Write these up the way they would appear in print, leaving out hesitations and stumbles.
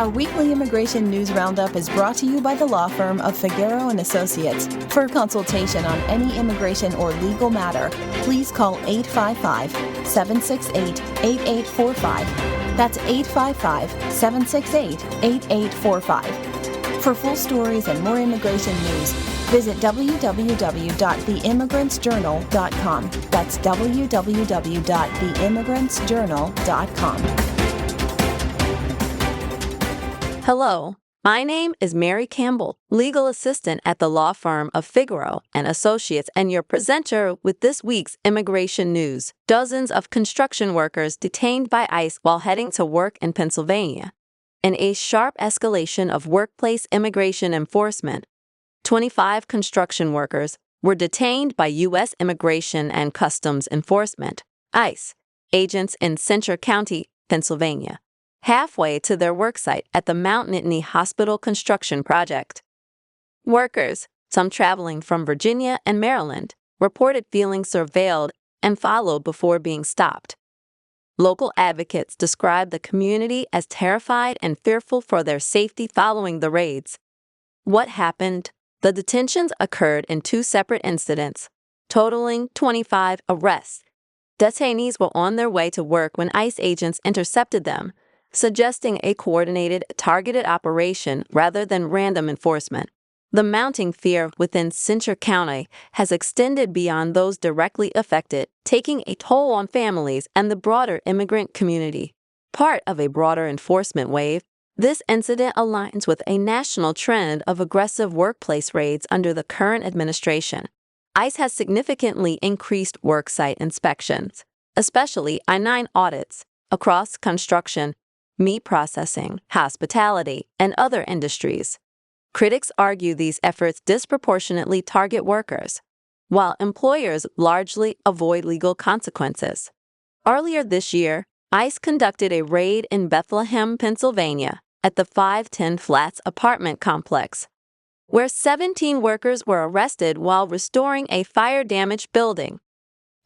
Our weekly immigration news roundup is brought to you by the law firm of Figueroa & Associates. For consultation on any immigration or legal matter, please call 855-768-8845. That's 855-768-8845. For full stories and more immigration news, visit www.theimmigrantsjournal.com. That's www.theimmigrantsjournal.com. Hello, my name is Mary Campbell, legal assistant at the law firm of Figueroa & Associates, and your presenter with this week's immigration news. Dozens of construction workers detained by ICE while heading to work in Pennsylvania. In a sharp escalation of workplace immigration enforcement, 25 construction workers were detained by U.S. Immigration and Customs Enforcement, ICE, agents in Centre County, Pennsylvania, halfway to their worksite at the Mount Nittany Hospital construction project. Workers, some traveling from Virginia and Maryland, reported feeling surveilled and followed before being stopped. Local advocates described the community as terrified and fearful for their safety following the raids. What happened? The detentions occurred in two separate incidents, totaling 25 arrests. Detainees were on their way to work when ICE agents intercepted them, suggesting a coordinated, targeted operation rather than random enforcement. The mounting fear within Centre County has extended beyond those directly affected, taking a toll on families and the broader immigrant community. Part of a broader enforcement wave, this incident aligns with a national trend of aggressive workplace raids under the current administration. ICE has significantly increased worksite inspections, especially I-9 audits, across construction, meat processing, hospitality, and other industries. Critics argue these efforts disproportionately target workers, while employers largely avoid legal consequences. Earlier this year, ICE conducted a raid in Bethlehem, Pennsylvania, at the 510 Flats apartment complex, where 17 workers were arrested while restoring a fire-damaged building.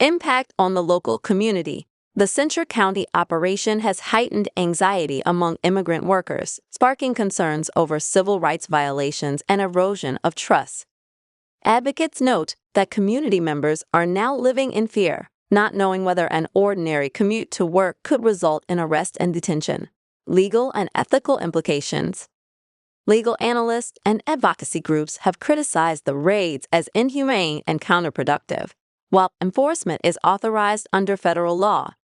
Impact on the local community. The Centre County operation has heightened anxiety among immigrant workers, sparking concerns over civil rights violations and erosion of trust. Advocates note that community members are now living in fear, not knowing whether an ordinary commute to work could result in arrest and detention. Legal and ethical implications. Legal analysts and advocacy groups have criticized the raids as inhumane and counterproductive. While enforcement is authorized under federal law,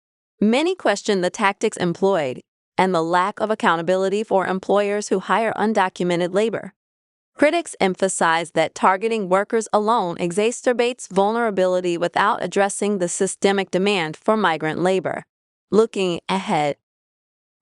many question the tactics employed and the lack of accountability for employers who hire undocumented labor. Critics emphasize that targeting workers alone exacerbates vulnerability without addressing the systemic demand for migrant labor. Looking ahead,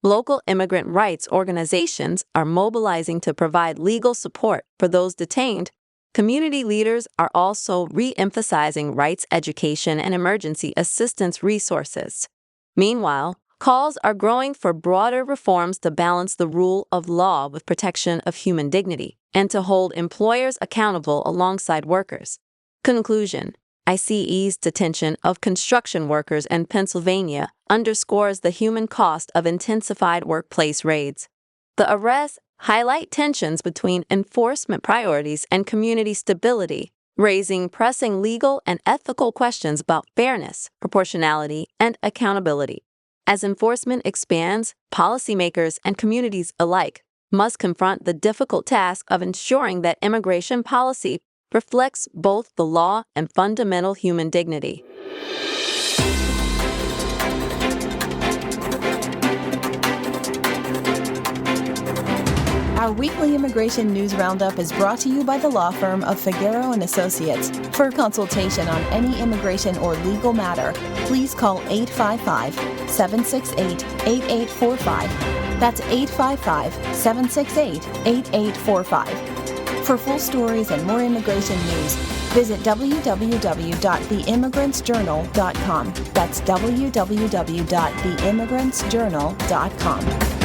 local immigrant rights organizations are mobilizing to provide legal support for those detained. Community leaders are also re-emphasizing rights education and emergency assistance resources. Meanwhile, calls are growing for broader reforms to balance the rule of law with protection of human dignity and to hold employers accountable alongside workers. Conclusion: ICE's detention of construction workers in Pennsylvania underscores the human cost of intensified workplace raids. The arrests highlight tensions between enforcement priorities and community stability, raising pressing legal and ethical questions about fairness, proportionality, and accountability. As enforcement expands, policymakers and communities alike must confront the difficult task of ensuring that immigration policy reflects both the law and fundamental human dignity. Our weekly immigration news roundup is brought to you by the law firm of Figueroa & Associates. For consultation on any immigration or legal matter, please call 855-768-8845. That's 855-768-8845. For full stories and more immigration news, visit www.theimmigrantsjournal.com. That's www.theimmigrantsjournal.com.